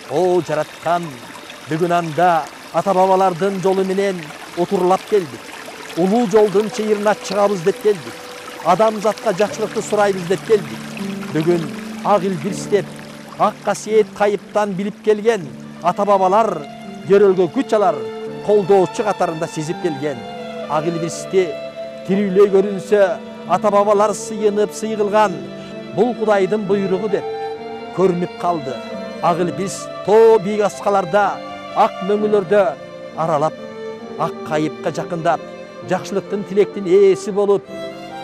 О жараткан, бүгүн анда ата бабалардын жолу менен отурлап келдик. Улуу жолдун чыйырына чыгабыз деп келдик. Адамзатка жакшылыкты сурайбыз деп келдик. Бүгүн ак илбирс деп, ак касиет кайыптан билип келген ата бабалар жөрөлгө күч алар, колдоочу катарында сезип келген. Ак илбирсти тирүүлөй көрүнсө, ата бабалар сыйынып сый кылган бул Кудайдын буйругу деп көрүнүп калды. Ак илбирс тоо бийик аскаларда, ак мөңгүлөрдө аралап, ак кайыпка жакындап, жакшылыктын тилектин ээси болуп,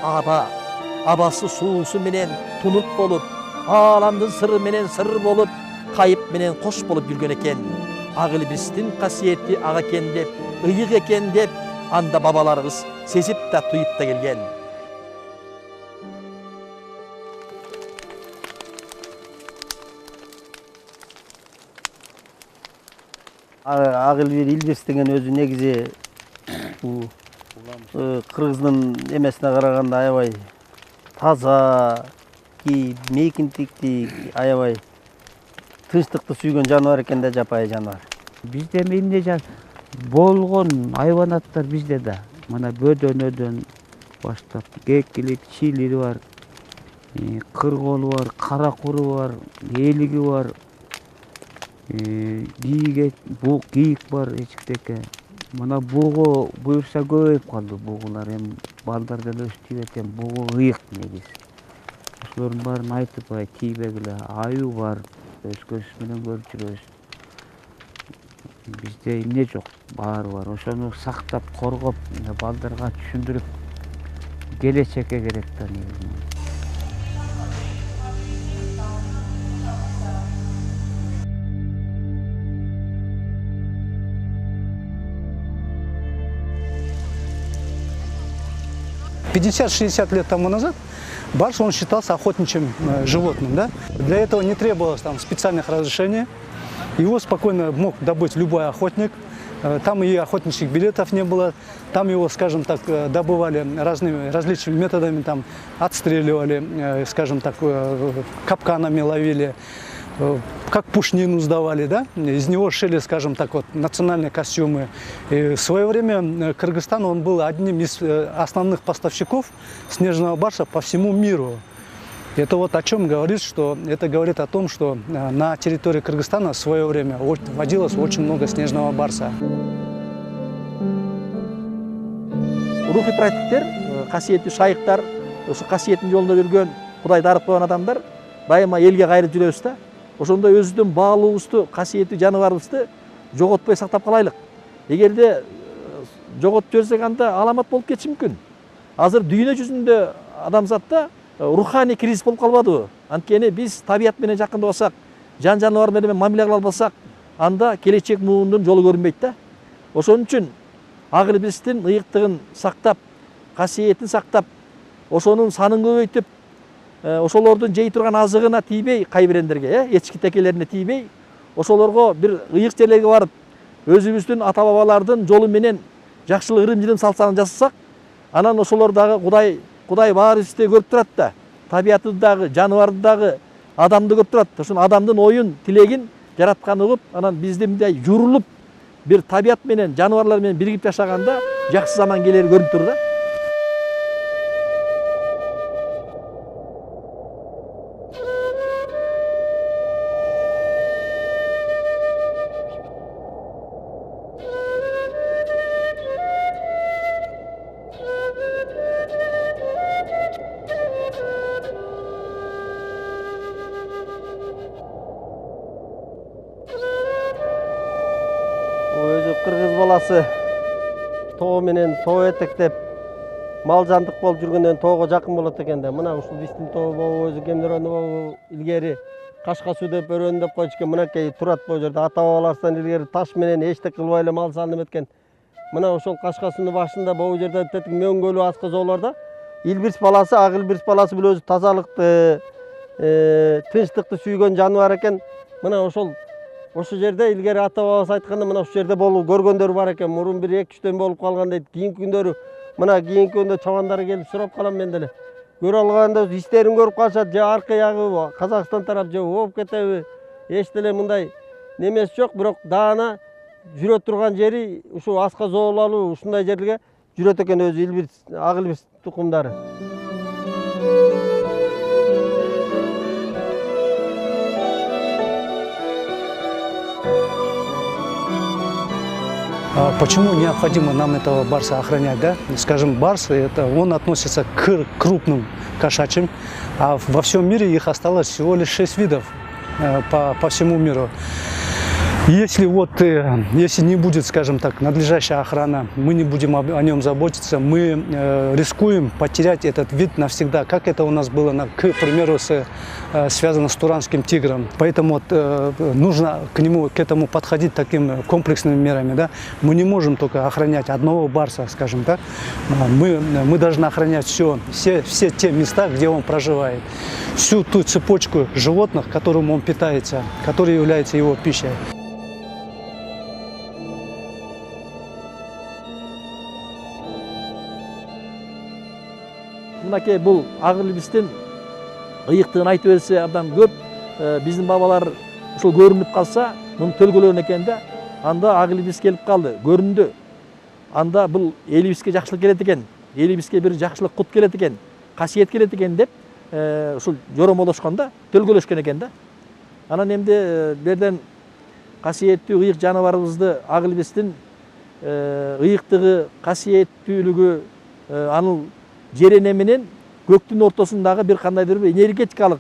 абасы суусу менен тунук болуп, ааламдын сыры менен сыр болуп, кайып менен кош болуп жүргөн экен. Ак илбирстин касиети ак экен деп, ыйык экен деп, анда бабаларыбыз сезип да туюп да келген. Ак илбирс деген өзү негизи кыргыздын эмесине караганда аябай таза, мейкиндиктик, аябай тынчтыкты сүйгөн жаныбар экен да, жапайы жаныбар. Бизде эмне болгон хайванаттар бизде да. Мына бөдөнөдөн баштап кекилик, чилири бар, кырголу бар, каракуру бар, элиги бар, кийик бар, эчиктеке. Мына бугу буюрса көбөйүп калды бугулар. Эми балдар деле өстүп экен, бугу ыйык негизи. Ошолордун баарын айтып тийбегиле. Аю бар, өз көзүбүз менен көрүп жүрөбүз. Бизде эмне жок, баары бар. Ошону сактап, коргоп, балдарга түшүндүрүп, келечекке керек да негизи. — 50-60 лет тому назад барс он считался охотничьим животным. Да? Для этого не требовалось там специальных разрешений. Его спокойно мог добыть любой охотник. Там и охотничьих билетов не было. Там его, скажем так, добывали различными методами. Там отстреливали, скажем так, капканами ловили, как пушнину сдавали. Да? Из него шили, скажем так, вот, национальные костюмы. И в свое время Кыргызстан он был одним из основных поставщиков снежного барса по всему миру. Это вот о чем говорит, что это говорит о том, что на территории Кыргызстана в свое время водилось очень много снежного барса. Рухи практиктер, касиеттүү шайыктар, ошо касиеттин жолунда жүргөн, Кудай дарыктаган адамдар дайыма элге кайрып жүрөбүз да. Ошондой өзүбүздүн баалуубузду, касиеттүү жаныбарыбызды жоготпой сактап калайлык. Эгерде жоготуп жиберсек, анда аламат болуп кетиши мүмкүн. Азыр дүйнө жүзүндө адамзатта руханий кризис болуп калбадыбы? Анткени биз табият менен жакындабасак, жаныбар менен мамиле кыла албасак, анда келечек муундун жолу көрүнбөйт да. Ошон үчүн ак илбирстин ыйыктыгын сактап, касиетин сактап, ошонун санын көбөйтүп, ошолордун жей турган азыгына тийбей, кайбирендерге, эчки текелерине тийбей, ошолорго бир ыйык жерлерге барып, өзүбүздүн ата бабалардын жолу менен жакшылык ырым-жырым салт-санын жасасак, анан ошолор дагы Кудай баарыбызды көрүп турат да. Табиятты дагы, жаныбарды дагы, адамды көрүп турат. Ошон адамдын оюн, тилегин жараткан угуп, анан бизди мындай журулуп, бир табият менен, жаныбарлар менен биригип жашаганда жакшы заман келери көрүнүп тур да. Өзү кыргыз баласы тоо менен тоо этектеп, мал жандык болуп жүргөндөн тоого жакын болот экен да. Мына ушул биздин тоо болобу, өзү Кемнерону болобу, илгери Кашка суу деп өрөөндөп койчу экен. Мынакей турат бул жерде ата бабаларыбыздан илгери таш менен эчтек кылбай эле мал салынып экен. Мына ошол Кашка суунун башында бул жерде мөңгөлүү аскозолор да. Илбирс баласы, ак илбирс баласы бул өзү тазалыкты, тынчтыкты сүйгөн жаныбар экен. Мына ошол жерде илгери ата бабабыз айтканда, мына ушул жерде болуп көргөндөр бар экен. Мурун бир 2-3 болуп калган дейт. Кийинки күндөрү мына кийинки күндө чабандары келип сурап калам мен деле. Көрө алганда истерин көрүп калышат, же аркы ягы Казакстан тарап же болуп кетеби. Эч деле мындай немеси жок, бирок даана жүрө турган жери ушу аска зоолалуу ушундай жерге жүрөт экен өзү илбирс, ак илбирс тукумдары. Почему необходимо нам этого барса охранять? Да? Скажем, барс, он относится к крупным кошачьим, а во всем мире их осталось всего лишь 6 видов по всему миру. Если не будет, скажем так, надлежащая охрана, мы не будем о нем заботиться, мы рискуем потерять этот вид навсегда, как это у нас было, к примеру, связано с туранским тигром. Поэтому нужно к этому подходить такими комплексными мерами. Да? Мы не можем только охранять одного барса, скажем так. Мы должны охранять все те места, где он проживает, всю ту цепочку животных, которым он питается, которые являются его пищей. Мынакей бул ак илбирстин ыйыктыгын айтып берсе абдан көп. Биздин бабалар ушул көрүнүп калса, муну төлгөлөн экен да. Анда ак илбирс келип калды, көрүндү. Анда бул эл илбирске жакшылык келет экен. Эл илбирске бир жакшылык кут келет экен, касиет келет экен деп ушул жоромолошконда төлгөлөшкөн экен да. Анан эмди берден касиеттүү ыйык жаныбарыбызды ак илбирстин ыйыктыгы, касиеттүүлүгү, анын жерене менен көктүн ортосундагы бир кандайдыр бир энергетикалык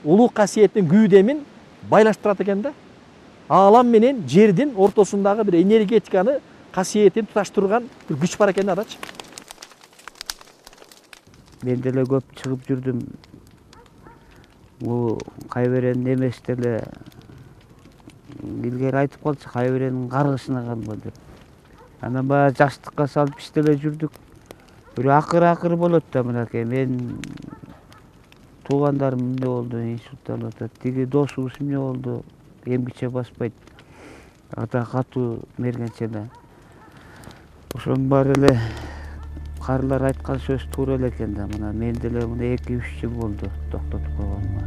улуу касиеттин күйдемин байлаштырат экен да. Аалам менен жердин ортосундагы бир энергетиканы, касиетин туташтырган бир күч бар экен адачы. Мен деле көп чыгып жүрдүм. Бул кайберенин эмес деле илгери айтып калчу, кайберенин каргышына калма деп. Анан баягы жаштыкка салып иштеле жүрдүк. Бир акыр болот да мынакей. Мен туугандарым эмне болду, институттан атат. Тиги досубуз эмне болду, эмгиче баспайт. Ата катуу мергенче эле. Ошонун баары эле карылар айткан сөз туура эле экен да. Мына мен деле мына 2-3 жыл болду токтотуп койгонума.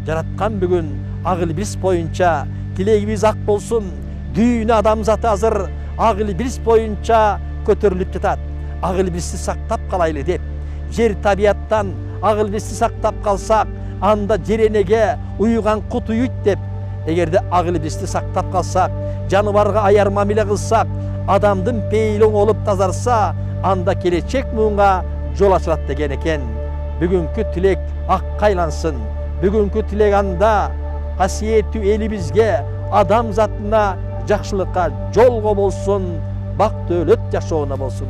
Жараткан бүгүн ак илбирс боюнча тилегибиз ак болсун. Дүйнө адамзаты азыр ак илбирс боюнча көтөрүлүп жатат. Ак илбирсти сактап калайлы деп. Жер табияттан ак илбирсти сактап калсак, анда жеренеге уюган кут уйут деп. Эгерде ак илбирсти сактап калсак, жаныбарга аяр мамиле кылсак, адамдын пейили оңолуп тазарса, анда келечек муунга жол ачылат деген экен. Бүгүнкү тилек акка айлансын. Бүгүнкү тилек анда касиеттүү элибизге, адам затына жакшылыкка жолго болсун, бак дөөлөт жашоона болсун.